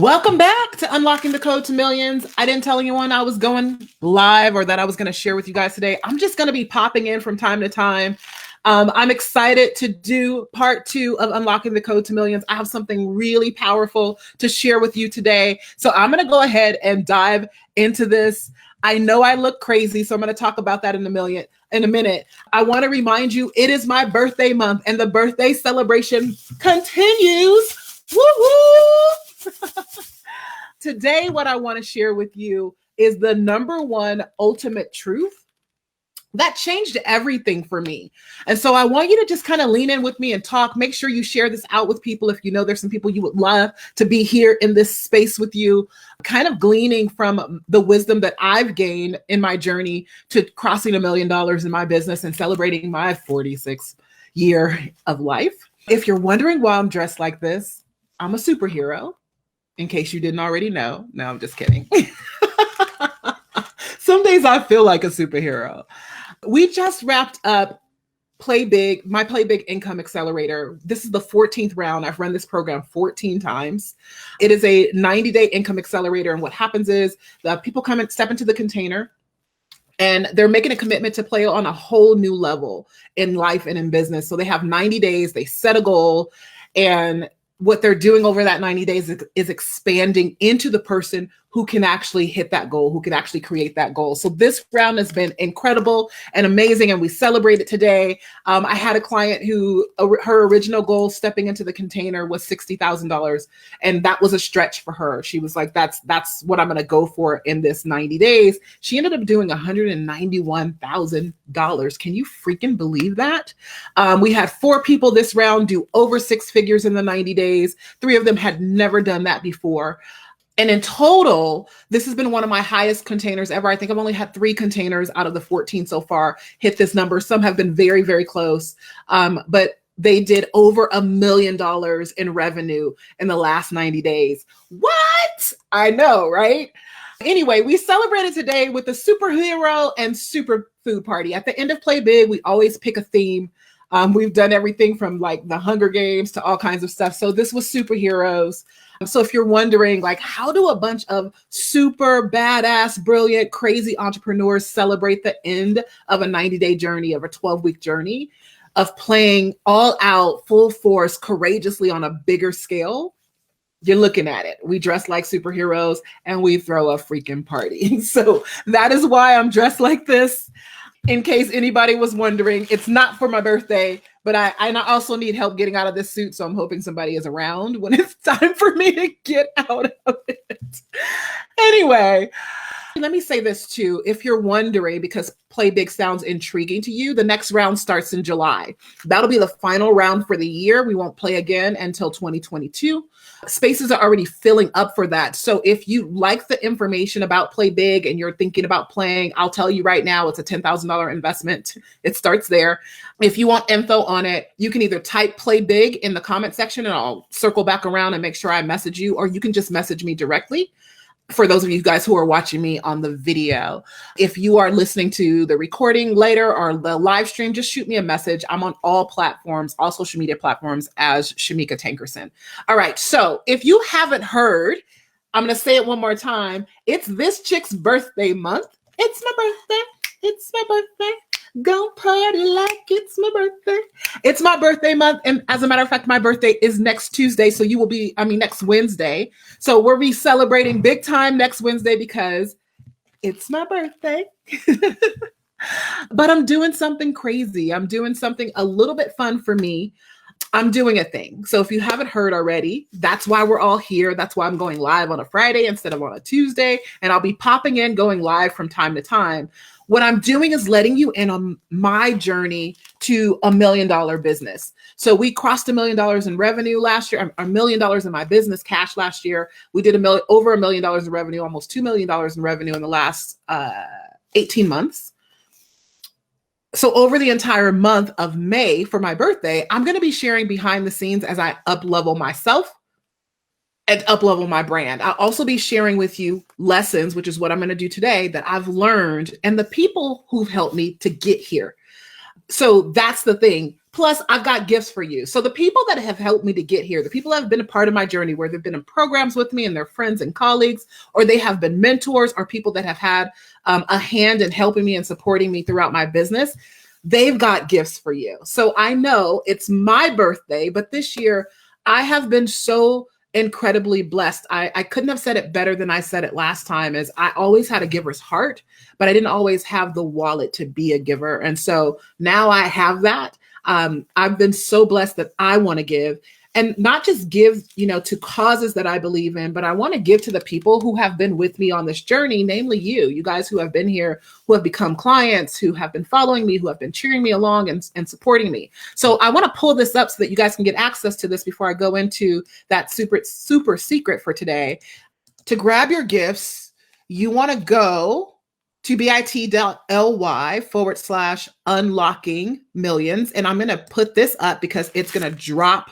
Welcome back to Unlocking the Code to Millions. I didn't tell anyone I was going live or that I was going to share with you guys today. I'm just going to be popping in from time to time. I'm excited to do part 2 of Unlocking the Code to Millions. I have something really powerful to share with you today. So I'm going to go ahead and dive into this. I know I look crazy, so I'm going to talk about that in a minute. I want to remind you, it is my birthday month and the birthday celebration continues. Woo-hoo! Today, what I want to share with you is the number one ultimate truth that changed everything for me. And so I want you to just kind of lean in with me and talk. Make sure you share this out with people. If you know there's some people you would love to be here in this space with you, kind of gleaning from the wisdom that I've gained in my journey to crossing $1 million in my business and celebrating my 46th year of life. If you're wondering why I'm dressed like this, I'm a superhero. In case you didn't already know. No, I'm just kidding. Some days I feel like a superhero. We just wrapped up Play Big, my Play Big Income Accelerator. This is the 14th round. I've run this program 14 times. It is a 90-day income accelerator. And what happens is the people come and step into the container and they're making a commitment to play on a whole new level in life and in business. So they have 90 days, they set a goal, and what they're doing over that 90 days is expanding into the person who can actually hit that goal, who can actually create that goal. So this round has been incredible and amazing, and we celebrated today. I had a client who her original goal stepping into the container was $60,000, and that was a stretch for her. She was like, that's what I'm going to go for in this 90 days. She ended up doing $191,000. Can you freaking believe that? We had 4 people this round do over 6 figures in the 90 days. 3 of them had never done that before. And in total, this has been one of my highest containers ever. I think I've only had 3 containers out of the 14 so far hit this number. Some have been very, very close. But they did over $1 million in revenue in the last 90 days. What? I know, right? Anyway, we celebrated today with the superhero and super food party. At the end of Play Big, we always pick a theme. We've done everything from like the Hunger Games to all kinds of stuff. So this was superheroes. So if you're wondering, like, how do a bunch of super badass, brilliant, crazy entrepreneurs celebrate the end of a 90-day journey, of a 12-week journey of playing all out, full force, courageously on a bigger scale? You're looking at it. We dress like superheroes and we throw a freaking party. So that is why I'm dressed like this. In case anybody was wondering, it's not for my birthday, but I also need help getting out of this suit. So I'm hoping somebody is around when it's time for me to get out of it. Anyway, let me say this too. If you're wondering, because Play Big sounds intriguing to you, the next round starts in July. That'll be the final round for the year. We won't play again until 2022. Spaces are already filling up for that. So if you like the information about Play Big and you're thinking about playing, I'll tell you right now, it's a $10,000 investment. It starts there. If you want info on it, you can either type Play Big in the comment section and I'll circle back around and make sure I message you, or you can just message me directly. For those of you guys who are watching me on the video, if you are listening to the recording later or the live stream, just shoot me a message. I'm on all platforms, all social media platforms as Shameca Tankerson. All right. So if you haven't heard, I'm going to say it one more time. It's this chick's birthday month. It's my birthday. It's my birthday. Go party like it's my birthday. It's my birthday month. And as a matter of fact, my birthday is next Tuesday. So next Wednesday. So we'll be celebrating big time next Wednesday because it's my birthday. But I'm doing something crazy. I'm doing something a little bit fun for me. I'm doing a thing. So if you haven't heard already, that's why we're all here. That's why I'm going live on a Friday instead of on a Tuesday. And I'll be popping in, going live from time to time. What I'm doing is letting you in on my journey to $1 million business. So we crossed $1 million in revenue last year, $1 million in my business cash last year. We did over $1 million in revenue, almost $2 million in revenue in the last 18 months. So over the entire month of May for my birthday, I'm going to be sharing behind the scenes as I up-level myself and up-level my brand. I'll also be sharing with you lessons, which is what I'm going to do today, that I've learned and the people who've helped me to get here. So that's the thing. Plus, I've got gifts for you. So the people that have helped me to get here, the people that have been a part of my journey, where they've been in programs with me and their friends and colleagues, or they have been mentors, or people that have had a hand in helping me and supporting me throughout my business, they've got gifts for you. So I know it's my birthday, but this year I have been so incredibly blessed. I couldn't have said it better than I said it last time, is I always had a giver's heart, but I didn't always have the wallet to be a giver. And so now I have that. I've been so blessed that I want to give, and not just give, to causes that I believe in, but I want to give to the people who have been with me on this journey, namely you guys who have been here, who have become clients, who have been following me, who have been cheering me along and supporting me. So I want to pull this up so that you guys can get access to this before I go into that super secret for today. To grab your gifts, you want to go to bit.ly/unlocking millions. And I'm going to put this up because it's going to drop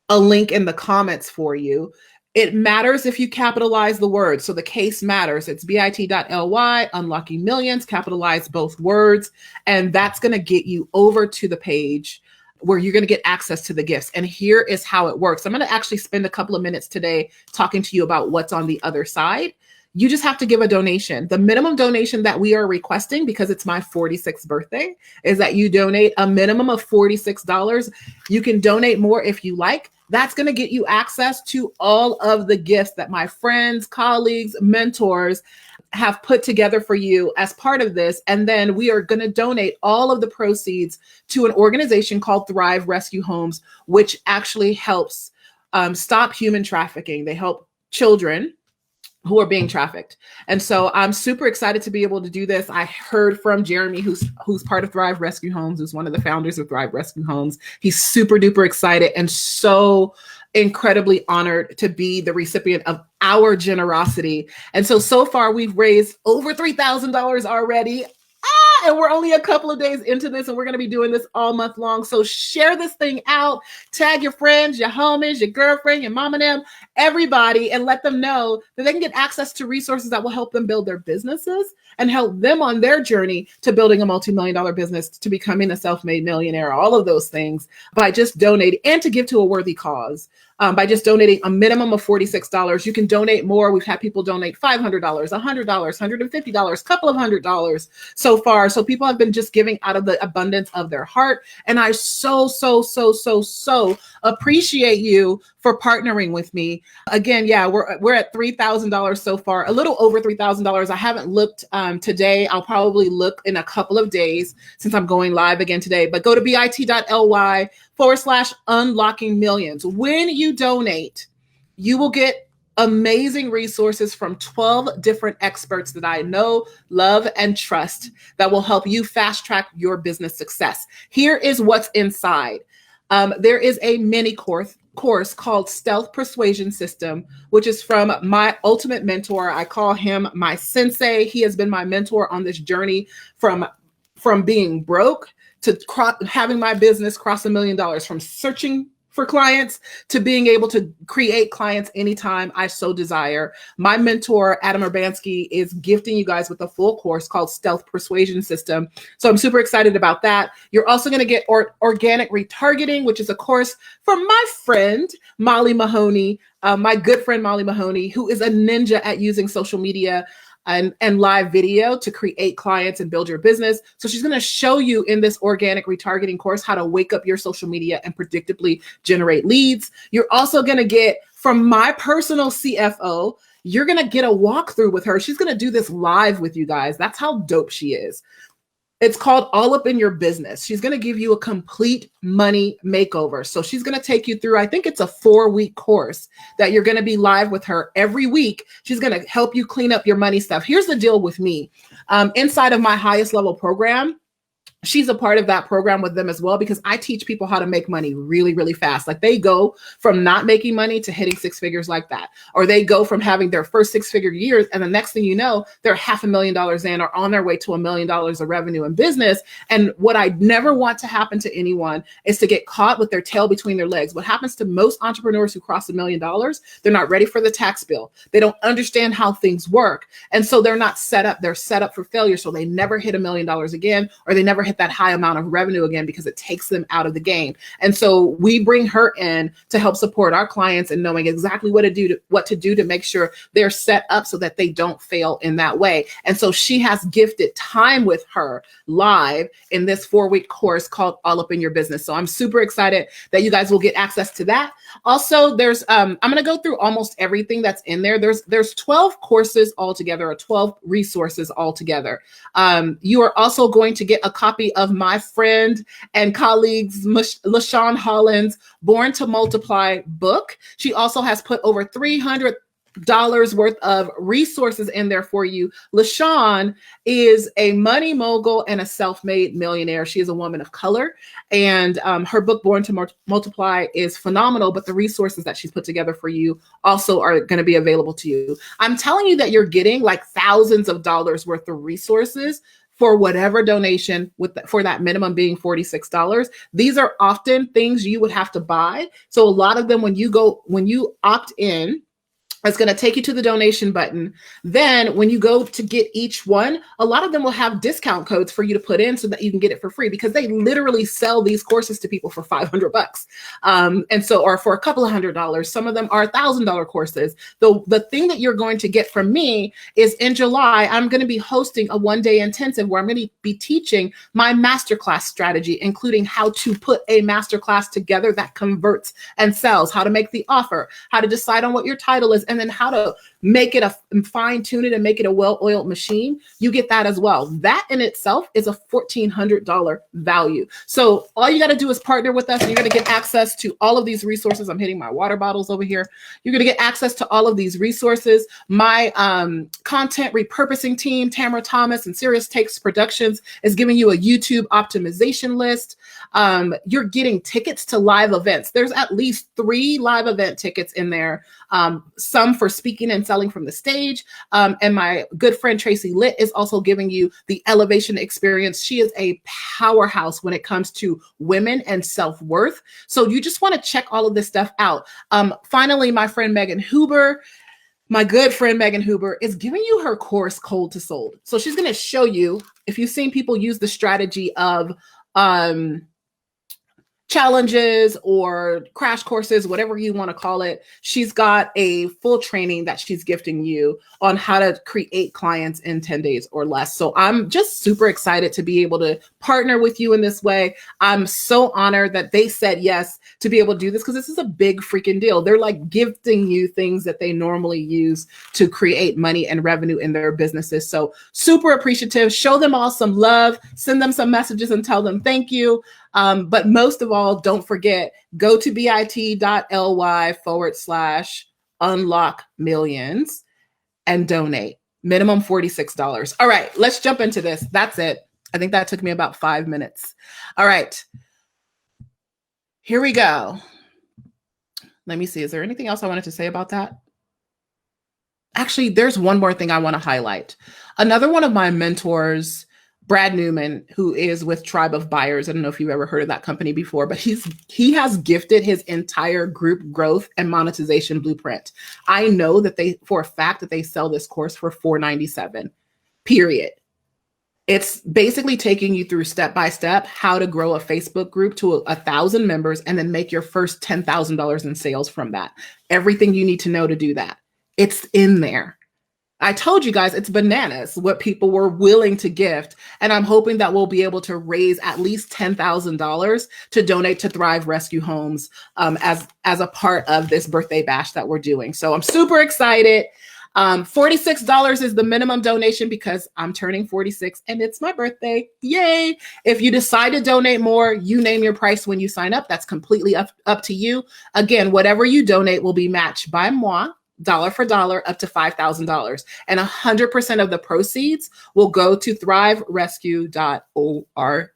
a link in the comments for you. It matters if you capitalize the word. So the case matters. It's bit.ly, unlocking millions, capitalize both words. And that's going to get you over to the page where you're going to get access to the gifts. And here is how it works. I'm going to actually spend a couple of minutes today talking to you about what's on the other side. You just have to give a donation. The minimum donation that we are requesting, because it's my 46th birthday, is that you donate a minimum of $46. You can donate more if you like. That's going to get you access to all of the gifts that my friends, colleagues, mentors have put together for you as part of this. And then we are going to donate all of the proceeds to an organization called Thrive Rescue Homes, which actually helps stop human trafficking. They help children who are being trafficked. And so I'm super excited to be able to do this. I heard from Jeremy, who's part of Thrive Rescue Homes, who's one of the founders of Thrive Rescue Homes. He's super duper excited and so incredibly honored to be the recipient of our generosity. And so far we've raised over $3,000 already. And we're only a couple of days into this, and we're going to be doing this all month long. So share this thing out, tag your friends, your homies, your girlfriend, your mom and them, everybody, and let them know that they can get access to resources that will help them build their businesses and help them on their journey to building a multi-million-dollar business, to becoming a self-made millionaire, all of those things, by just donating, and to give to a worthy cause. By just donating a minimum of $46. You can donate more. We've had people donate $500, $100, $150, couple of $100 so far. So people have been just giving out of the abundance of their heart. And I so appreciate you for partnering with me. Again, yeah, we're at $3,000 so far, a little over $3,000. I haven't looked today. I'll probably look in a couple of days since I'm going live again today. But go to bit.ly/unlocking millions. When you donate, you will get amazing resources from 12 different experts that I know, love, and trust that will help you fast track your business success. Here is what's inside. There is a mini course called Stealth Persuasion System, which is from my ultimate mentor. I call him my sensei. He has been my mentor on this journey from being broke to having my business cross $1 million, from searching for clients to being able to create clients anytime I so desire. My mentor, Adam Urbanski, is gifting you guys with a full course called Stealth Persuasion System. So I'm super excited about that. You're also going to get organic retargeting, which is a course from my friend, Molly Mahoney, my good friend, Molly Mahoney, who is a ninja at using social media and live video to create clients and build your business. So she's going to show you in this organic retargeting course how to wake up your social media and predictably generate leads. You're also going to get, from my personal CFO, you're going to get a walkthrough with her. She's going to do this live with you guys. That's how dope she is. It's called All Up in Your Business. She's going to give you a complete money makeover. So she's going to take you through, I think it's a 4-week course that you're going to be live with her every week. She's going to help you clean up your money stuff. Here's the deal with me. Inside of my highest level program, she's a part of that program with them as well, because I teach people how to make money really, really fast. Like, they go from not making money to hitting 6 figures like that. Or they go from having their first 6-figure years, and the next thing you know, they're $500,000 in, or on their way to $1 million of revenue in business. And what I never want to happen to anyone is to get caught with their tail between their legs. What happens to most entrepreneurs who cross $1 million, they're not ready for the tax bill. They don't understand how things work. And so they're not set up. They're set up for failure. So they never hit $1 million again, or they never hit hit that high amount of revenue again because it takes them out of the game. And so we bring her in to help support our clients and knowing exactly what to do to make sure they're set up so that they don't fail in that way. And so she has gifted time with her live in this 4-week course called All Up in Your Business. So I'm super excited that you guys will get access to that. Also, there's I'm going to go through almost everything that's in there. There's 12 courses altogether, or 12 resources altogether. You are also going to get a copy of my friend and colleagues LaShawn Holland's Born to Multiply book. She also has put over $300 worth of resources in there for you. LaShawn is a money mogul and a self-made millionaire. She is a woman of color, and her book Born to Multiply is phenomenal, but the resources that she's put together for you also are going to be available to you. I'm telling you that you're getting like thousands of dollars worth of resources for whatever donation, for that minimum being $46. These are often things you would have to buy. So a lot of them, when you opt in, it's going to take you to the donation button. Then when you go to get each one, a lot of them will have discount codes for you to put in so that you can get it for free, because they literally sell these courses to people for $500. And so, or for a couple of $100. Some of them are $1,000 courses. The thing that you're going to get from me is in July, I'm going to be hosting a 1-day intensive where I'm going to be teaching my masterclass strategy, including how to put a masterclass together that converts and sells, how to make the offer, how to decide on what your title is, and then how to make it fine tune it and make it a well-oiled machine. You get that as well. That in itself is a $1,400 value. So all you got to do is partner with us, and you're going to get access to all of these resources. I'm hitting my water bottles over here. You're going to get access to all of these resources. My content repurposing team, Tamara Thomas and Serious Takes Productions, is giving you a YouTube optimization list. You're getting tickets to live events. There's at least 3 live event tickets in there. Some for speaking and selling from the stage. And my good friend Tracy Litt is also giving you the elevation experience. She is a powerhouse when it comes to women and self-worth. So you just want to check all of this stuff out. Finally, my friend Megan Huber, my good friend Megan Huber, is giving you her course Cold to Sold. So she's going to show you, if you've seen people use the strategy of challenges or crash courses, whatever you want to call it, she's got a full training that she's gifting you on how to create clients in 10 days or less. So I'm just super excited to be able to partner with you in this way. I'm so honored that they said yes to be able to do this, because this is a big freaking deal. They're like gifting you things that they normally use to create money and revenue in their businesses. So super appreciative. Show them all some love, send them some messages and tell them thank you. But most of all, don't forget, go to bit.ly/unlock millions and donate. Minimum $46. All right, let's jump into this. That's it. I think that took me about 5 minutes. All right, here we go. Let me see. Is there anything else I wanted to say about that? Actually, there's one more thing I want to highlight. Another one of my mentors, Brad Newman, who is with Tribe of Buyers. I don't know if you've ever heard of that company before, but he has gifted his entire group growth and monetization blueprint. I know that for a fact that they sell this course for $497, period. It's basically taking you through step-by-step how to grow a Facebook group to 1,000 members and then make your first $10,000 in sales from that. Everything you need to know to do that. It's in there. I told you guys, it's bananas what people were willing to gift. And I'm hoping that we'll be able to raise at least $10,000 to donate to Thrive Rescue Homes as a part of this birthday bash that we're doing. So I'm super excited. $46 is the minimum donation because I'm turning 46 and it's my birthday. Yay. If you decide to donate more, you name your price when you sign up. That's completely up to you. Again, whatever you donate will be matched by moi, dollar for dollar, up to $5,000. And 100% of the proceeds will go to thriverescue.org.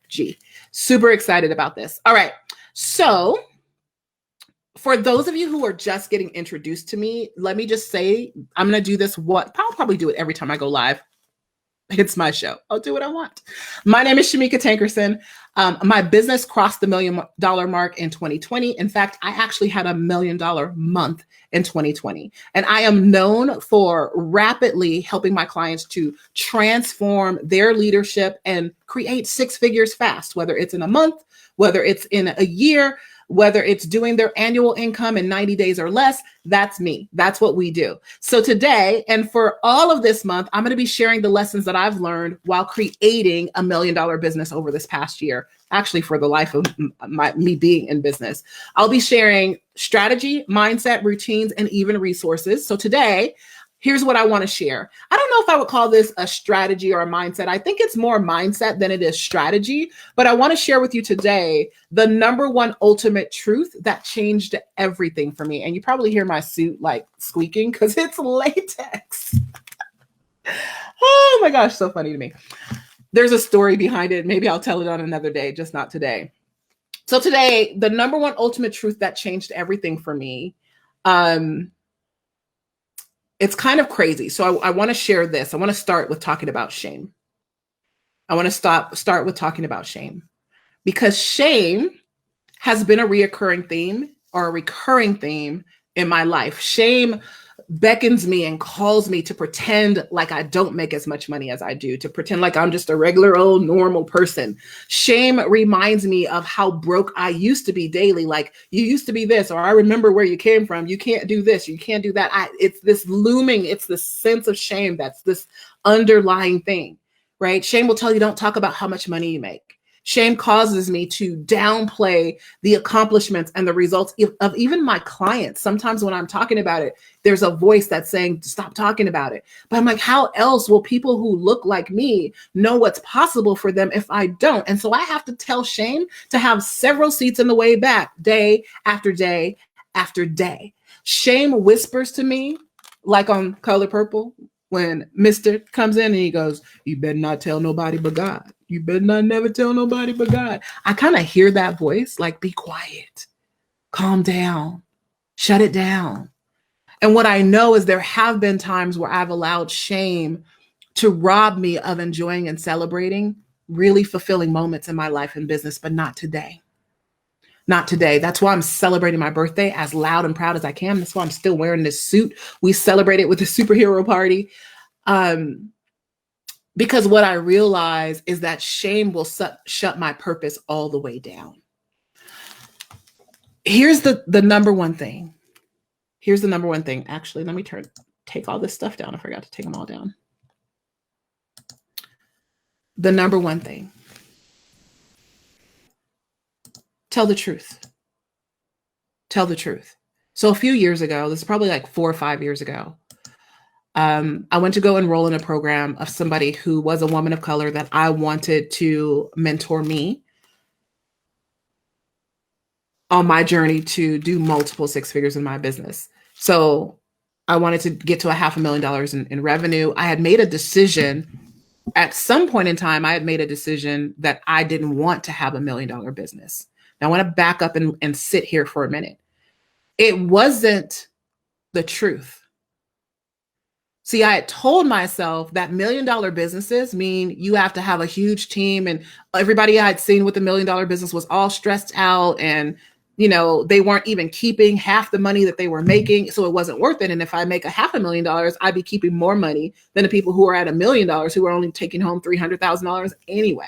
Super excited about this. All right. So for those of you who are just getting introduced to me, let me just say, I'm going to do this. I'll probably do it every time I go live. It's my show. I'll do what I want. My name is Shameca Tankerson. My business crossed the $1 million mark in 2020. In fact, I actually had $1 million month in 2020. And I am known for rapidly helping my clients to transform their leadership and create six figures fast, whether it's in a month, whether it's in a year, whether it's doing their annual income in 90 days or less. That's me. That's what we do. So today, and for all of this month, I'm going to be sharing the lessons that I've learned while creating $1 million business over this past year, actually for the life of me being in business. I'll be sharing strategy, mindset, routines, and even resources. So today, here's what I want to share. I don't know if I would call this a strategy or a mindset. I think it's more mindset than it is strategy, but I want to share with you today the number one ultimate truth that changed everything for me. And you probably hear my suit like squeaking because it's latex. Oh my gosh, so funny to me. There's a story behind it. Maybe I'll tell it on another day, just not today. So today, the number one ultimate truth that changed everything for me, it's kind of crazy. So I want to share this. I want to start with talking about shame. I want to start with talking about shame, because shame has been a recurring theme in my life. Shame beckons me and calls me to pretend like I don't make as much money as I do, to pretend like I'm just a regular old normal person. Shame reminds me of how broke I used to be daily. Like, you used to be this, or I remember where you came from. You can't do this. You can't do that. It's this looming, it's the sense of shame. That's this underlying thing, right? Shame will tell you, don't talk about how much money you make. Shame causes me to downplay the accomplishments and the results of even my clients. Sometimes when I'm talking about it, there's a voice that's saying, stop talking about it. But I'm like, how else will people who look like me know what's possible for them if I don't? And so I have to tell shame to have several seats in the way back, day after day after day. Shame whispers to me, like on Color Purple, when Mr. comes in and he goes, you better not tell nobody but God. You better not never tell nobody but God. I kind of hear that voice, like, be quiet, calm down, shut it down. And what I know is there have been times where I've allowed shame to rob me of enjoying and celebrating really fulfilling moments in my life and business, but not today. Not today. That's why I'm celebrating my birthday as loud and proud as I can. That's why I'm still wearing this suit. We celebrate it with a superhero party. Because what I realize is that shame will shut my purpose all the way down. Here's the number one thing. Here's the number one thing. Actually, let me take all this stuff down. I forgot to take them all down. The number one thing. Tell the truth. Tell the truth. So a few years ago, this is probably like 4 or 5 years ago, I went to go enroll in a program of somebody who was a woman of color that I wanted to mentor me on my journey to do multiple six figures in my business. So I wanted to get to $500,000 in revenue. I had made a decision at some point in time. I had made a decision that I didn't want to have $1 million business. Now I want to back up and sit here for a minute. It wasn't the truth. See, I had told myself that $1 million businesses mean you have to have a huge team, and everybody I had seen with $1 million business was all stressed out, and they weren't even keeping half the money that they were making, so it wasn't worth it. And if I make $500,000, I'd be keeping more money than the people who are at $1 million who are only taking home $300,000 anyway.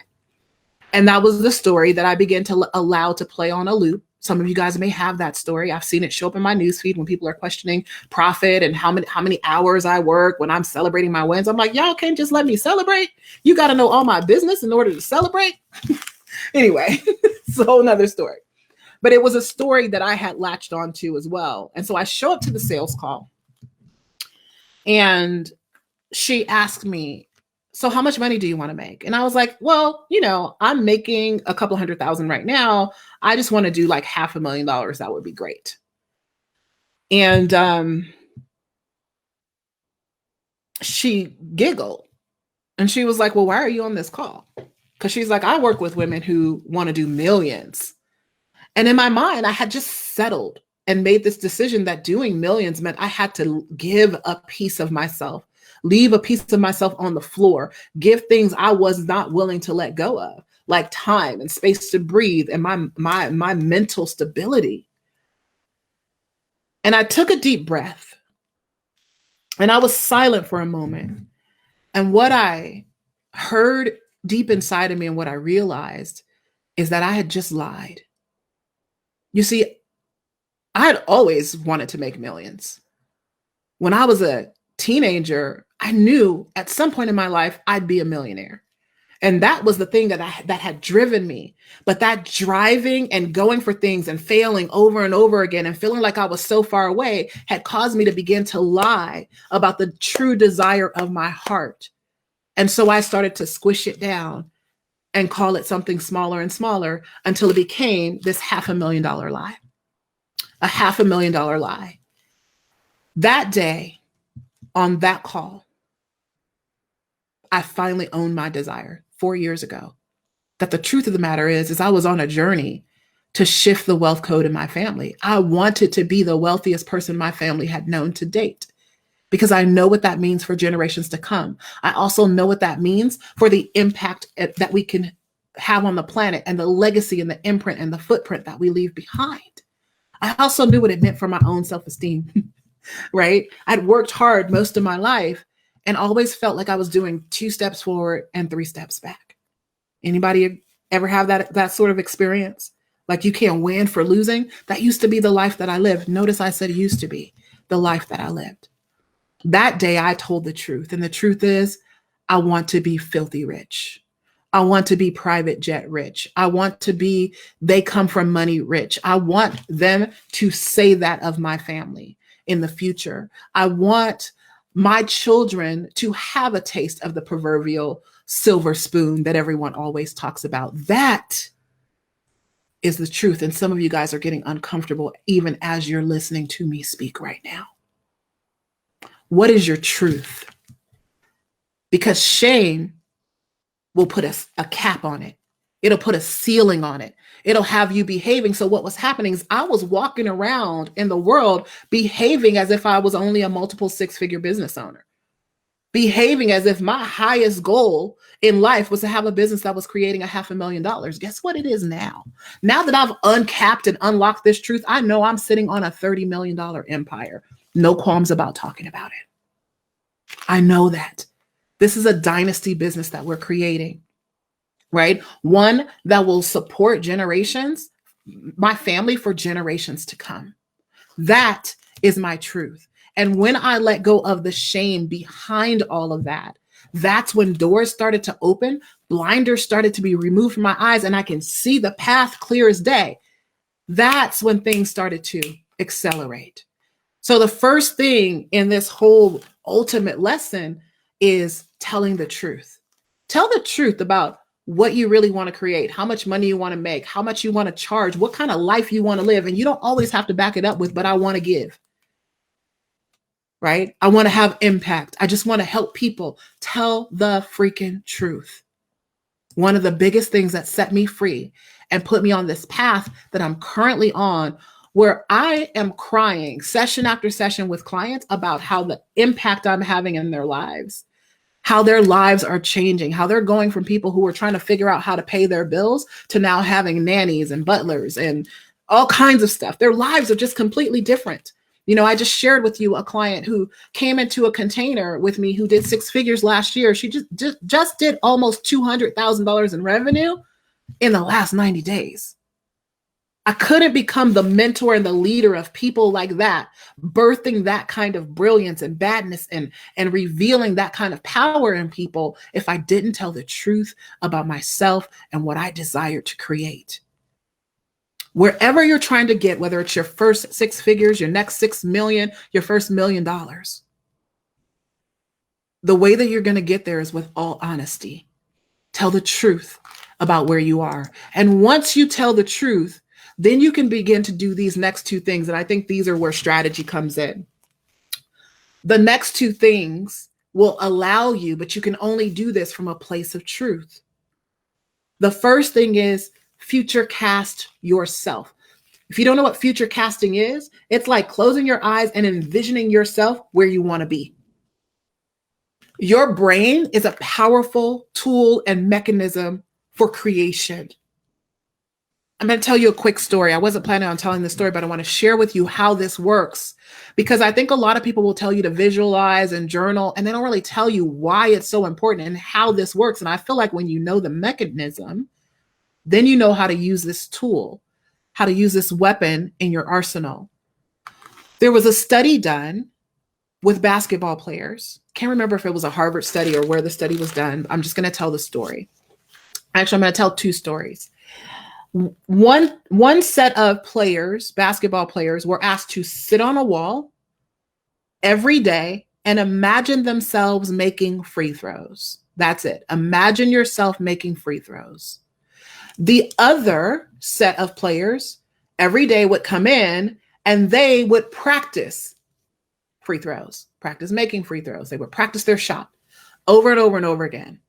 And that was the story that I began to allow to play on a loop. Some of you guys may have that story. I've seen it show up in my newsfeed when people are questioning profit and how many hours I work when I'm celebrating my wins. I'm like, y'all can't just let me celebrate. You got to know all my business in order to celebrate. Anyway, it's a whole nother story. But it was a story that I had latched onto as well. And so I show up to the sales call, and she asked me, so how much money do you want to make? And I was like, well, I'm making a couple $100,000 right now. I just want to do like $500,000. That would be great. And she giggled, and she was like, well, why are you on this call? Because she's like, I work with women who want to do millions. And in my mind, I had just settled and made this decision that doing millions meant I had to give a piece of myself leave a piece of myself on the floor, give things I was not willing to let go of, like time and space to breathe and my mental stability. And I took a deep breath and I was silent for a moment. And what I heard deep inside of me and what I realized is that I had just lied. You see, I had always wanted to make millions. When I was a teenager, I knew at some point in my life I'd be a millionaire. And that was the thing that had driven me. But that driving and going for things and failing over and over again and feeling like I was so far away had caused me to begin to lie about the true desire of my heart. And so I started to squish it down and call it something smaller and smaller until it became this $500,000 lie. A $500,000 lie. That day, on that call, I finally owned my desire 4 years ago. That the truth of the matter is I was on a journey to shift the wealth code in my family. I wanted to be the wealthiest person my family had known to date because I know what that means for generations to come. I also know what that means for the impact that we can have on the planet and the legacy and the imprint and the footprint that we leave behind. I also knew what it meant for my own self-esteem, right? I'd worked hard most of my life and always felt like I was doing 2 steps forward and 3 steps back. Anybody ever have that sort of experience? Like you can't win for losing? That used to be the life that I lived. Notice I said used to be the life that I lived. That day I told the truth. And the truth is I want to be filthy rich. I want to be private jet rich. I want to be, they come from money rich. I want them to say that of my family in the future. I want my children to have a taste of the proverbial silver spoon that everyone always talks about. That is the truth. And some of you guys are getting uncomfortable even as you're listening to me speak right now. What is your truth? Because shame will put a cap on it. It'll put a ceiling on it. It'll have you behaving. So what was happening is I was walking around in the world behaving as if I was only a multiple 6-figure business owner, behaving as if my highest goal in life was to have a business that was creating $500,000. Guess what it is now? Now that I've uncapped and unlocked this truth, I know I'm sitting on a $30 million empire. No qualms about talking about it. I know that. This is a dynasty business that we're creating, right? One that will support generations, my family for generations to come. That is my truth. And when I let go of the shame behind all of that, that's when doors started to open, blinders started to be removed from my eyes, and I can see the path clear as day. That's when things started to accelerate. So the first thing in this whole ultimate lesson is telling the truth. Tell the truth about what you really want to create, how much money you want to make, how much you want to charge, what kind of life you want to live. And you don't always have to back it up with, but I want to give, right? I want to have impact. I just want to help people. Tell the freaking truth. One of the biggest things that set me free and put me on this path that I'm currently on, where I am crying session after session with clients about how the impact I'm having in their lives, how their lives are changing, how they're going from people who are trying to figure out how to pay their bills to now having nannies and butlers and all kinds of stuff. Their lives are just completely different. You know, I just shared with you a client who came into a container with me who did 6 figures last year. She just did almost $200,000 in revenue in the last 90 days. I couldn't become the mentor and the leader of people like that, birthing that kind of brilliance and badness and revealing that kind of power in people if I didn't tell the truth about myself and what I desired to create. Wherever you're trying to get, whether it's your first 6 figures, your next 6 million, your first $1 million, the way that you're going to get there is with all honesty. Tell the truth about where you are. And once you tell the truth, then you can begin to do these next 2 things. And I think these are where strategy comes in. The next 2 things will allow you, but you can only do this from a place of truth. The first thing is future cast yourself. If you don't know what future casting is, it's like closing your eyes and envisioning yourself where you want to be. Your brain is a powerful tool and mechanism for creation. I'm going to tell you a quick story. I wasn't planning on telling this story, but I want to share with you how this works, because I think a lot of people will tell you to visualize and journal, and they don't really tell you why it's so important and how this works. And I feel like when you know the mechanism, then you know how to use this tool, how to use this weapon in your arsenal. There was a study done with basketball players. Can't remember if it was a Harvard study or where the study was done. I'm just going to tell the story. Actually, I'm going to tell two stories. One set of players, basketball players, were asked to sit on a wall every day and imagine themselves making free throws. That's it. Imagine yourself making free throws. The other set of players every day would come in and they would practice free throws, practice making free throws. They would practice their shot over and over and over again.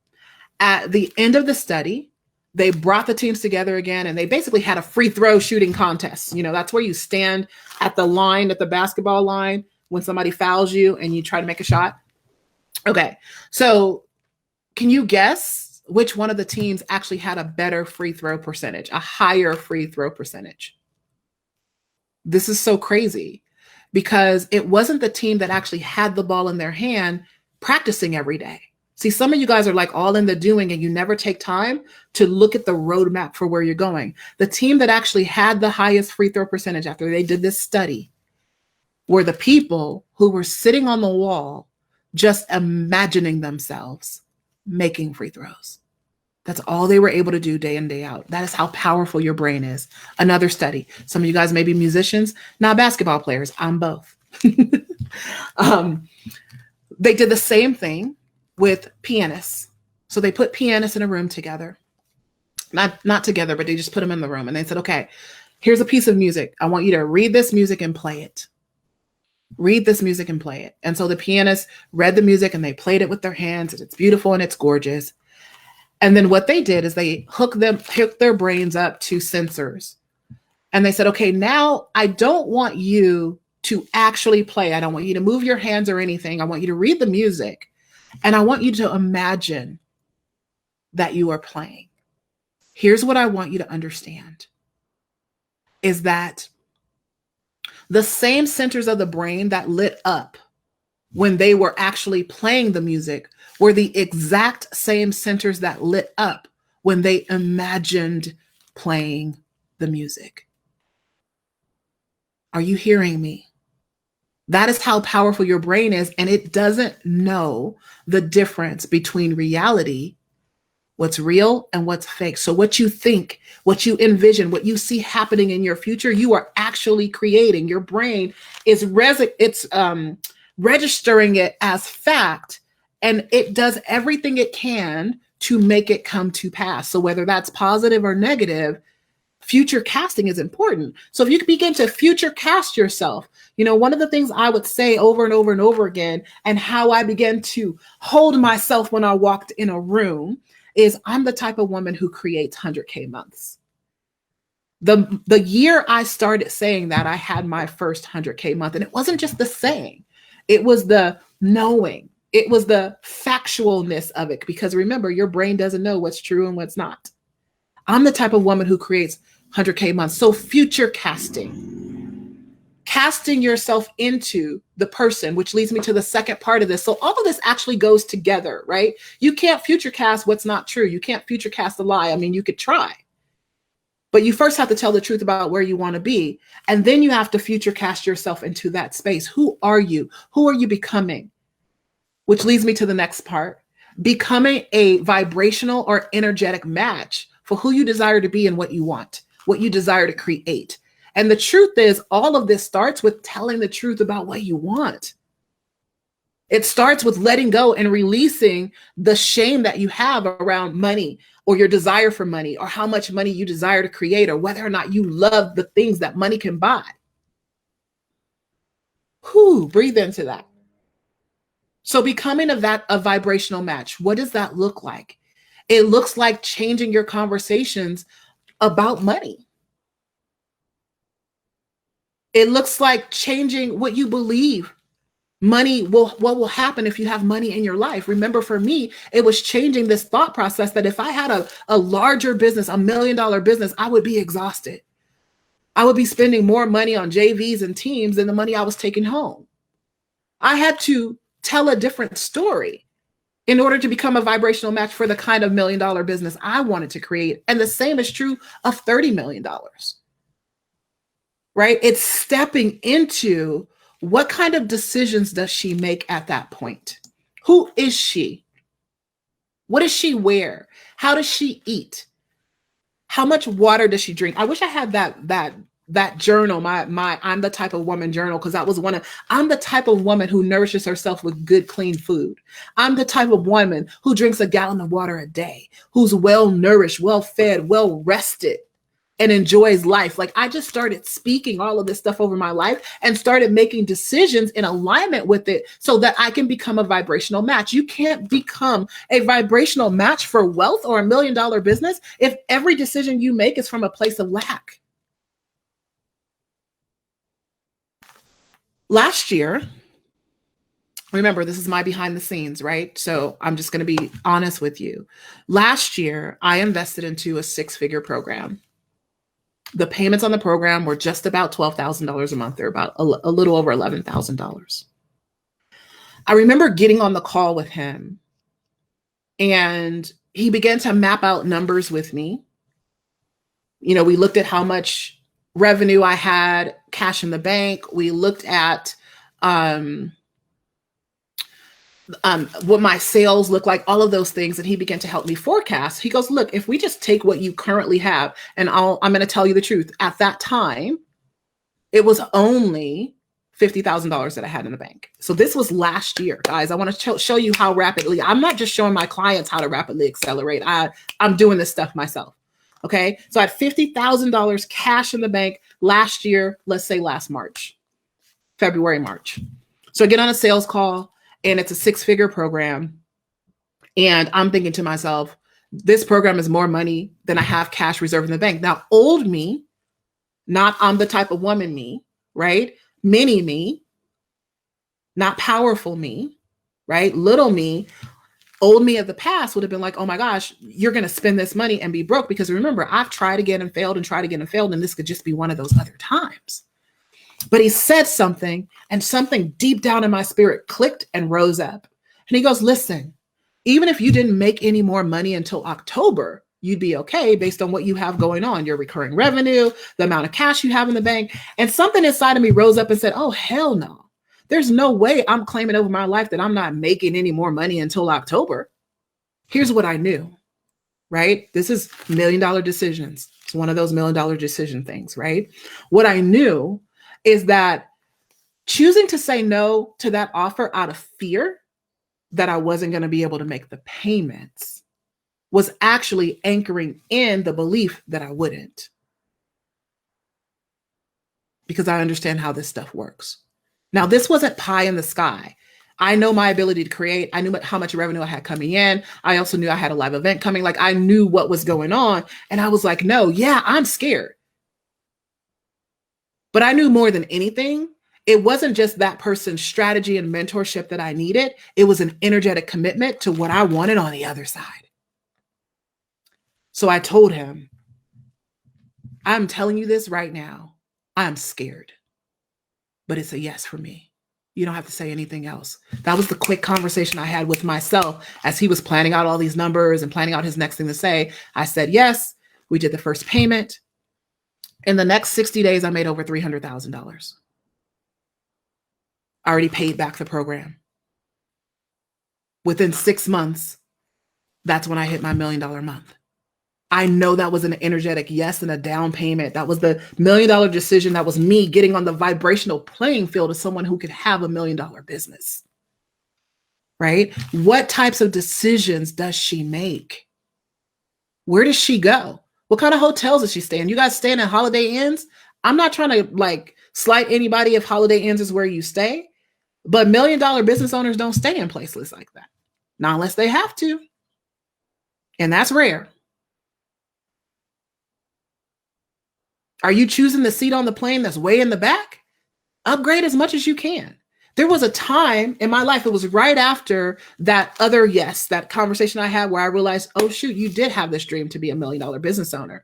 At the end of the study, they brought the teams together again, and they basically had a free throw shooting contest. You know, that's where you stand at the line, at the basketball line, when somebody fouls you and you try to make a shot. Okay, so can you guess which one of the teams actually had a better free throw percentage, a higher free throw percentage? This is so crazy, because it wasn't the team that actually had the ball in their hand practicing every day. See, some of you guys are like all in the doing and you never take time to look at the roadmap for where you're going. The team that actually had the highest free throw percentage after they did this study were the people who were sitting on the wall, just imagining themselves making free throws. That's all they were able to do day in, day out. That is how powerful your brain is. Another study. Some of you guys may be musicians, not basketball players. I'm both. They did the same thing with pianists. So they put pianists in a room together. Not together, but they just put them in the room. And they said, okay, here's a piece of music. I want you to read this music and play it. Read this music and play it. And so the pianists read the music and they played it with their hands. And it's beautiful and it's gorgeous. And then what they did is they hooked their brains up to sensors. And they said, okay, now I don't want you to actually play. I don't want you to move your hands or anything. I want you to read the music. And I want you to imagine that you are playing. Here's what I want you to understand is that the same centers of the brain that lit up when they were actually playing the music were the exact same centers that lit up when they imagined playing the music. Are you hearing me? That is how powerful your brain is, and it doesn't know the difference between reality, what's real and what's fake. So what you think, what you envision, what you see happening in your future, you are actually creating. Your brain is registering it as fact, and it does everything it can to make it come to pass. So whether that's positive or negative, future casting is important. So if you begin to future cast yourself, you know, one of the things I would say over and over and over again, and how I began to hold myself when I walked in a room, is I'm the type of woman who creates 100K months. The year I started saying that, I had my first 100K month, and it wasn't just the saying, it was the knowing, it was the factualness of it. Because remember, your brain doesn't know what's true and what's not. I'm the type of woman who creates 100K months. So future casting yourself into the person, which leads me to the second part of this. So all of this actually goes together, right? You can't future cast what's not true. You can't future cast a lie. I mean, you could try, but you first have to tell the truth about where you want to be. And then you have to future cast yourself into that space. Who are you? Who are you becoming? Which leads me to the next part. Becoming a vibrational or energetic match for who you desire to be and what you want, what you desire to create. And the truth is, all of this starts with telling the truth about what you want. It starts with letting go and releasing the shame that you have around money, or your desire for money, or how much money you desire to create, or whether or not you love the things that money can buy. Breathe into that. So becoming a vibrational match, what does that look like? It looks like changing your conversations about money. It looks like changing what you believe What will happen if you have money in your life? Remember, for me, it was changing this thought process that if I had a larger business, $1 million business, I would be exhausted. I would be spending more money on JVs and teams than the money I was taking home. I had to tell a different story in order to become a vibrational match for the kind of $1 million business I wanted to create. And the same is true of $30 million, right? It's stepping into what kind of decisions does she make at that point? Who is she? What does she wear? How does she eat? How much water does she drink? I wish I had that journal, my I'm the type of woman journal, because that was I'm the type of woman who nourishes herself with good, clean food. I'm the type of woman who drinks a gallon of water a day, who's well nourished, well fed, well rested, and enjoys life. Like, I just started speaking all of this stuff over my life and started making decisions in alignment with it so that I can become a vibrational match. You can't become a vibrational match for wealth or $1 million business if every decision you make is from a place of lack. Last year, remember, this is my behind the scenes, right? So I'm just going to be honest with you. Last year, I invested into a 6-figure program. The payments on the program were just about $12,000 a month. They're about a little over $11,000. I remember getting on the call with him, and he began to map out numbers with me. You know, we looked at how much revenue I had, cash in the bank. We looked at what my sales look like, all of those things. And he began to help me forecast. He goes, look, if we just take what you currently have, and I'm going to tell you the truth. At that time, it was only $50,000 that I had in the bank. So this was last year, guys. I want to show you how rapidly, I'm not just showing my clients how to rapidly accelerate. I'm doing this stuff myself. Okay. So I had $50,000 cash in the bank last year, let's say last March, February, March. So I get on a sales call, and it's a 6-figure program. And I'm thinking to myself, this program is more money than I have cash reserved in the bank. Now, old me, not I'm the type of woman me, right? Mini me, not powerful me, right? Little me, old me of the past would have been like, oh my gosh, you're going to spend this money and be broke. Because remember, I've tried again and failed and tried again and failed. And this could just be one of those other times. But he said something, and something deep down in my spirit clicked and rose up. And he goes, listen, even if you didn't make any more money until October, you'd be okay based on what you have going on, your recurring revenue, the amount of cash you have in the bank. And something inside of me rose up and said, oh, hell no. There's no way I'm claiming over my life that I'm not making any more money until October. Here's what I knew, right? This is $1 million decisions. It's one of those $1 million decision things, right? What I knew is that choosing to say no to that offer out of fear that I wasn't going to be able to make the payments was actually anchoring in the belief that I wouldn't. Because I understand how this stuff works. Now, this wasn't pie in the sky. I know my ability to create. I knew how much revenue I had coming in. I also knew I had a live event coming. Like, I knew what was going on. And I was like, no, yeah, I'm scared. But I knew more than anything, it wasn't just that person's strategy and mentorship that I needed. It was an energetic commitment to what I wanted on the other side. So I told him, I'm telling you this right now. I'm scared, but it's a yes for me. You don't have to say anything else. That was the quick conversation I had with myself as he was planning out all these numbers and planning out his next thing to say. I said, yes, we did the first payment. In the next 60 days, I made over $300,000. I already paid back the program. Within 6 months, that's when I hit my $1 million month. I know that was an energetic yes and a down payment. That was the $1 million decision. That was me getting on the vibrational playing field of someone who could have $1 million business, right? What types of decisions does she make? Where does she go? What kind of hotels is she staying? You guys staying at Holiday Inns? I'm not trying to like slight anybody if Holiday Inns is where you stay, but $1 million business owners don't stay in places like that. Not unless they have to. And that's rare. Are you choosing the seat on the plane that's way in the back? Upgrade as much as you can. There was a time in my life, it was right after that that conversation I had where I realized, oh shoot, you did have this dream to be $1 million business owner.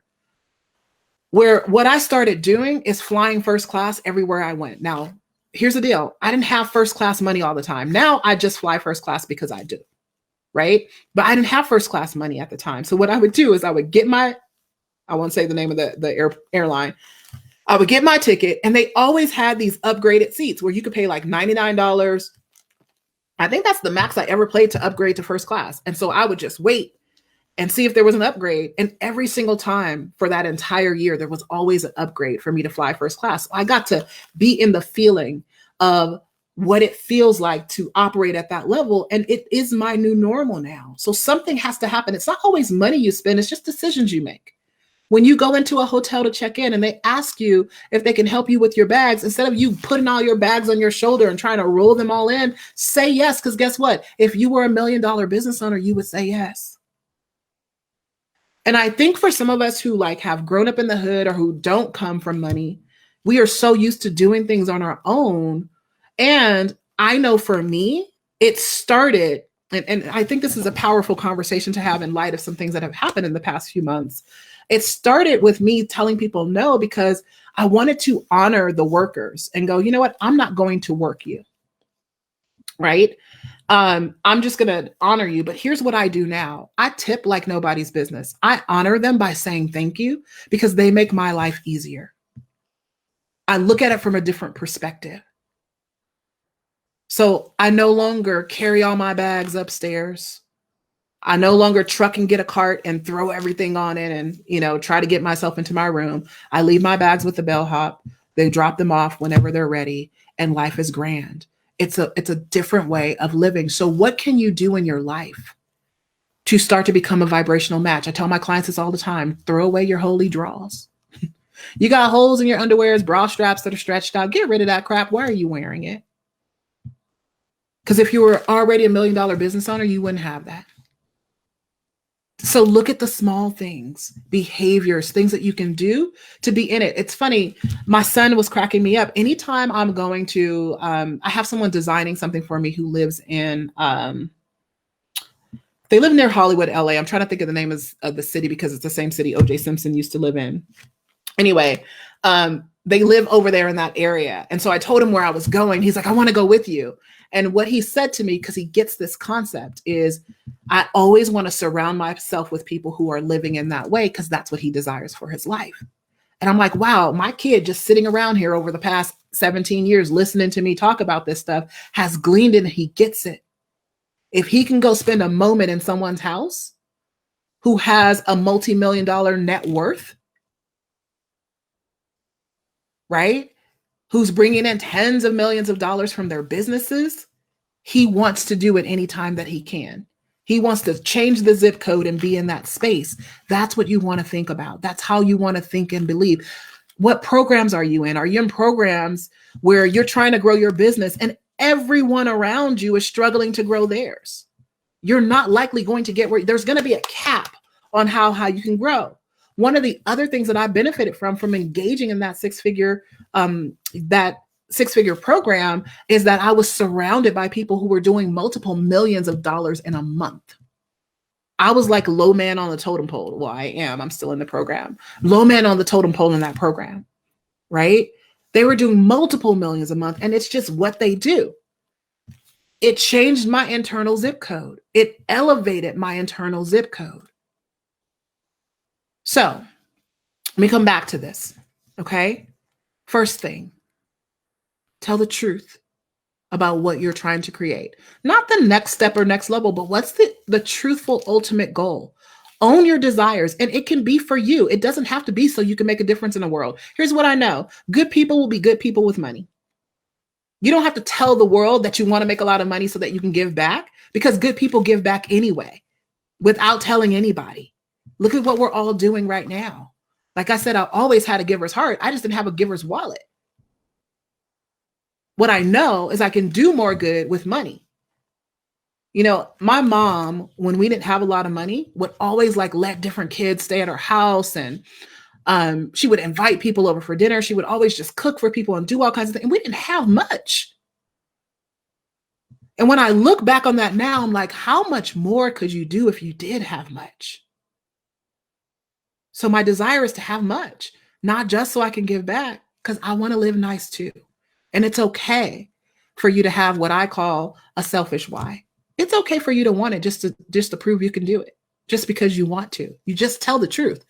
Where what I started doing is flying first class everywhere I went. Now, here's the deal. I didn't have first class money all the time. Now I just fly first class because I do, right? But I didn't have first class money at the time. So what I would do is I would get I won't say the name of the airline. I would get my ticket, and they always had these upgraded seats where you could pay like $99. I think that's the max I ever paid to upgrade to first class. And so I would just wait and see if there was an upgrade. And every single time for that entire year, there was always an upgrade for me to fly first class. So I got to be in the feeling of what it feels like to operate at that level. And it is my new normal now. So something has to happen. It's not always money you spend. It's just decisions you make. When you go into a hotel to check in and they ask you if they can help you with your bags, instead of you putting all your bags on your shoulder and trying to roll them all in, say yes. Because guess what? If you were $1 million business owner, you would say yes. And I think for some of us who like have grown up in the hood or who don't come from money, we are so used to doing things on our own. And I know for me, it started, and I think this is a powerful conversation to have in light of some things that have happened in the past few months. It started with me telling people no, because I wanted to honor the workers and go, you know what? I'm not going to work you, right? I'm just going to honor you. But here's what I do now. I tip like nobody's business. I honor them by saying thank you because they make my life easier. I look at it from a different perspective. So I no longer carry all my bags upstairs. I no longer truck and get a cart and throw everything on it and, try to get myself into my room. I leave my bags with the bellhop. They drop them off whenever they're ready, and life is grand. It's a different way of living. So what can you do in your life to start to become a vibrational match? I tell my clients this all the time. Throw away your holy draws. You got holes in your underwears, bra straps that are stretched out. Get rid of that crap. Why are you wearing it? Because if you were already $1 million business owner, you wouldn't have that. So look at the small things, behaviors, things that you can do to be in it. It's funny. My son was cracking me up. Anytime I'm going to, I have someone designing something for me who lives in, they live near Hollywood, LA. I'm trying to think of the name of the city because it's the same city O.J. Simpson used to live in. Anyway, they live over there in that area. And so I told him where I was going. He's like, I want to go with you. And what he said to me, because he gets this concept, is I always want to surround myself with people who are living in that way, because that's what he desires for his life. And I'm like, wow, my kid just sitting around here over the past 17 years, listening to me talk about this stuff, has gleaned it and he gets it. If he can go spend a moment in someone's house who has a multi-million-dollar net worth, right? Who's bringing in tens of millions of dollars from their businesses, he wants to do it anytime that he can. He wants to change the zip code and be in that space. That's what you want to think about. That's how you want to think and believe. What programs are you in? Are you in programs where you're trying to grow your business and everyone around you is struggling to grow theirs? You're not likely going to get where there's going to be a cap on how you can grow. One of the other things that I benefited from engaging in that six-figure program is that I was surrounded by people who were doing multiple millions of dollars in a month. I was like low man on the totem pole. Well, I am. I'm still in the program. Low man on the totem pole in that program, right? They were doing multiple millions a month, and it's just what they do. It changed my internal zip code. It elevated my internal zip code. So let me come back to this, okay? First thing, tell the truth about what you're trying to create. Not the next step or next level, but what's the truthful ultimate goal? Own your desires, and it can be for you. It doesn't have to be so you can make a difference in the world. Here's what I know. Good people will be good people with money. You don't have to tell the world that you want to make a lot of money so that you can give back, because good people give back anyway without telling anybody. Look at what we're all doing right now. Like I said, I always had a giver's heart. I just didn't have a giver's wallet. What I know is I can do more good with money. My mom, when we didn't have a lot of money, would always let different kids stay at her house. And she would invite people over for dinner. She would always just cook for people and do all kinds of things. And we didn't have much. And when I look back on that now, I'm like, how much more could you do if you did have much? So my desire is to have much, not just so I can give back, because I want to live nice too. And it's okay for you to have what I call a selfish why. It's okay for you to want it just to prove you can do it, just because you want to. You just tell the truth.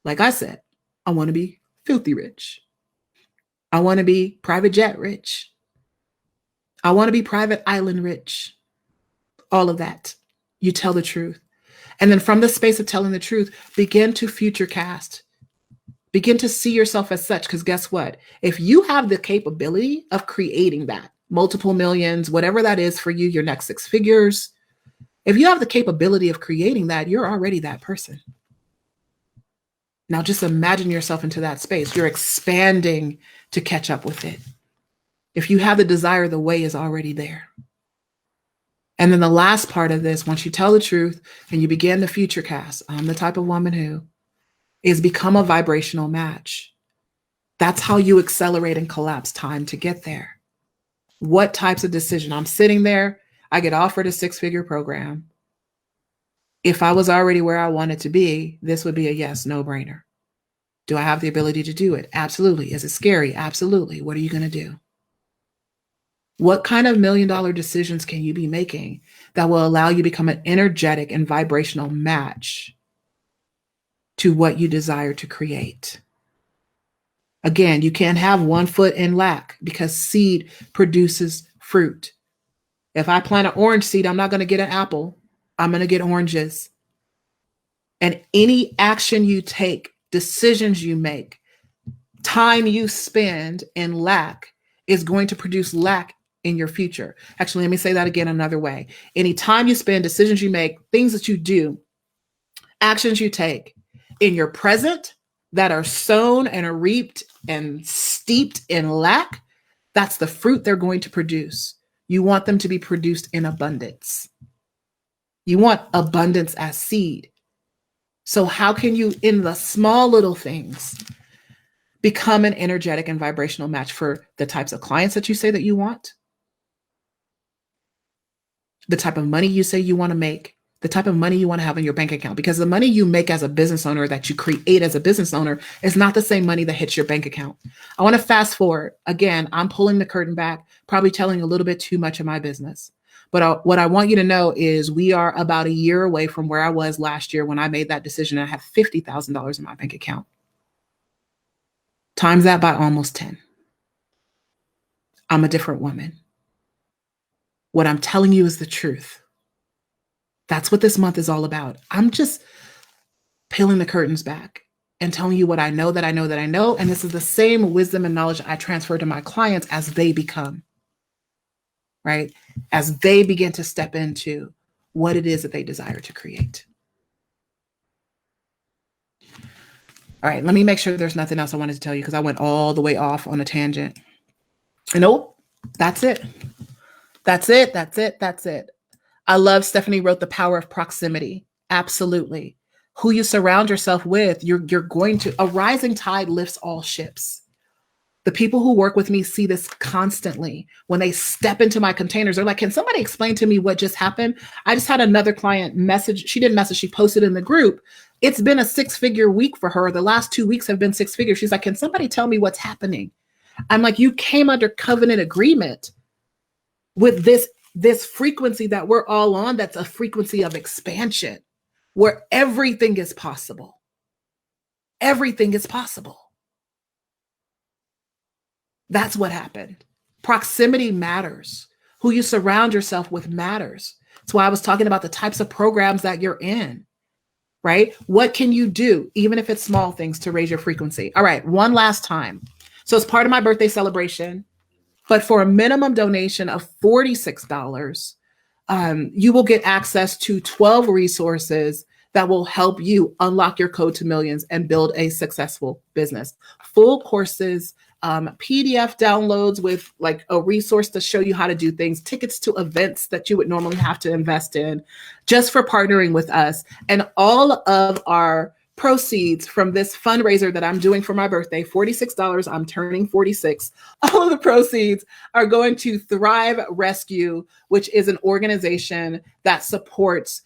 Like I said, I want to be filthy rich. I want to be private jet rich. I want to be private island rich. All of that. You tell the truth. And then from the space of telling the truth, begin to future cast. Begin to see yourself as such. Because guess what? If you have the capability of creating that, multiple millions, whatever that is for you, your next 6 figures, if you have the capability of creating that, you're already that person. Now just imagine yourself into that space. You're expanding to catch up with it. If you have the desire, the way is already there. And then the last part of this, once you tell the truth and you begin to future cast, I'm the type of woman who is become a vibrational match. That's how you accelerate and collapse time to get there. What types of decision? I'm sitting there, I get offered a 6-figure program. If I was already where I wanted to be, this would be a yes, no brainer. Do I have the ability to do it? Absolutely. Is it scary? Absolutely. What are you going to do? What kind of $1 million decisions can you be making that will allow you to become an energetic and vibrational match to what you desire to create? Again, you can't have 1 foot in lack because seed produces fruit. If I plant an orange seed, I'm not going to get an apple. I'm going to get oranges. And any action you take, decisions you make, time you spend in lack is going to produce lack in your future. Actually, let me say that again another way. Any time you spend, decisions you make, things that you do, actions you take in your present that are sown and are reaped and steeped in lack, that's the fruit they're going to produce. You want them to be produced in abundance. You want abundance as seed. So how can you, in the small little things, become an energetic and vibrational match for the types of clients that you say that you want, the type of money you say you want to make, the type of money you want to have in your bank account? Because the money you make as a business owner, that you create as a business owner, is not the same money that hits your bank account. I want to fast forward. Again, I'm pulling the curtain back, probably telling a little bit too much of my business. But what I want you to know is we are about a year away from where I was last year when I made that decision. I have $50,000 in my bank account. Times that by almost 10. I'm a different woman. What I'm telling you is the truth. That's what this month is all about. I'm just peeling the curtains back and telling you what I know that I know that I know. And this is the same wisdom and knowledge I transfer to my clients as they become, right? As they begin to step into what it is that they desire to create. All right, let me make sure there's nothing else I wanted to tell you because I went all the way off on a tangent. Nope, that's it. That's it. That's it. That's it. I love Stephanie wrote The Power of Proximity. Absolutely. Who you surround yourself with, you're going to, a rising tide lifts all ships. The people who work with me see this constantly. When they step into my containers, they're like, can somebody explain to me what just happened? I just had another client message. She didn't message. She posted in the group. It's been a 6-figure week for her. The last 2 weeks have been 6 figures. She's like, can somebody tell me what's happening? I'm like, you came under covenant agreement with this frequency that we're all on. That's a frequency of expansion where everything is possible. Everything is possible. That's what happened. Proximity matters. Who you surround yourself with matters. That's why I was talking about the types of programs that you're in, right? What can you do, even if it's small things, to raise your frequency? All right, one last time. So it's part of my birthday celebration, but for a minimum donation of $46, you will get access to 12 resources that will help you unlock your code to millions and build a successful business. Full courses, PDF downloads with like a resource to show you how to do things, tickets to events that you would normally have to invest in just for partnering with us, and all of our proceeds from this fundraiser that I'm doing for my birthday, $46, I'm turning 46, all of the proceeds are going to Thrive Rescue, which is an organization that supports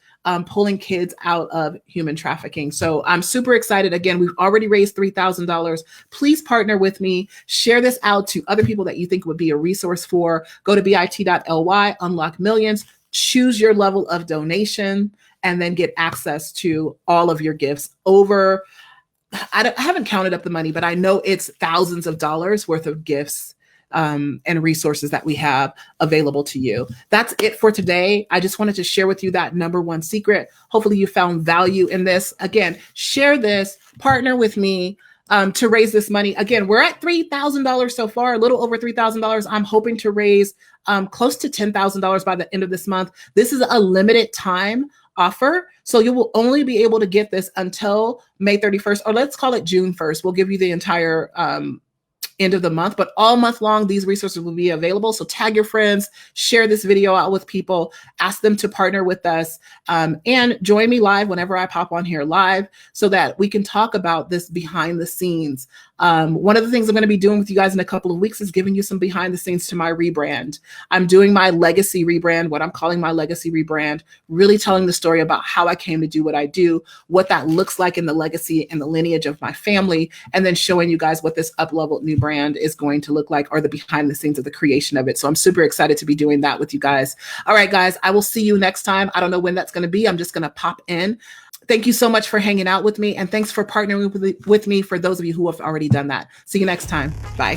pulling kids out of human trafficking. So I'm super excited. Again, we've already raised $3,000. Please partner with me. Share this out to other people that you think would be a resource for. Go to bit.ly, unlock millions, choose your level of donation, and then get access to all of your gifts. I haven't counted up the money, but I know it's thousands of dollars worth of gifts and resources that we have available to you. That's it for today. I just wanted to share with you that number one secret. Hopefully you found value in this. Again, share this, partner with me to raise this money. Again, we're at $3,000 so far, a little over $3,000. I'm hoping to raise close to $10,000 by the end of this month. This is a limited time offer. So you will only be able to get this until May 31st, or let's call it June 1st. We'll give you the entire end of the month, but all month long, these resources will be available. So tag your friends, share this video out with people, ask them to partner with us, and join me live whenever I pop on here live so that we can talk about this behind the scenes. One of the things I'm going to be doing with you guys in a couple of weeks is giving you some behind the scenes to my rebrand. I'm doing my legacy rebrand, what I'm calling my legacy rebrand, really telling the story about how I came to do what I do, what that looks like in the legacy and the lineage of my family, and then showing you guys what this up-leveled new brand is going to look like, or the behind the scenes of the creation of it. So I'm super excited to be doing that with you guys. All right, guys, I will see you next time. I don't know when that's going to be. I'm just going to pop in. Thank you so much for hanging out with me. And thanks for partnering with me for those of you who have already done that. See you next time. Bye.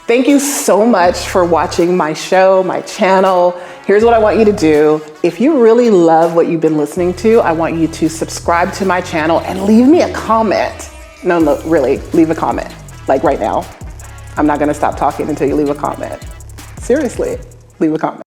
Thank you so much for watching my show, my channel. Here's what I want you to do. If you really love what you've been listening to, I want you to subscribe to my channel and leave me a comment. No, really, leave a comment. Like right now. I'm not gonna stop talking until you leave a comment. Seriously, leave a comment.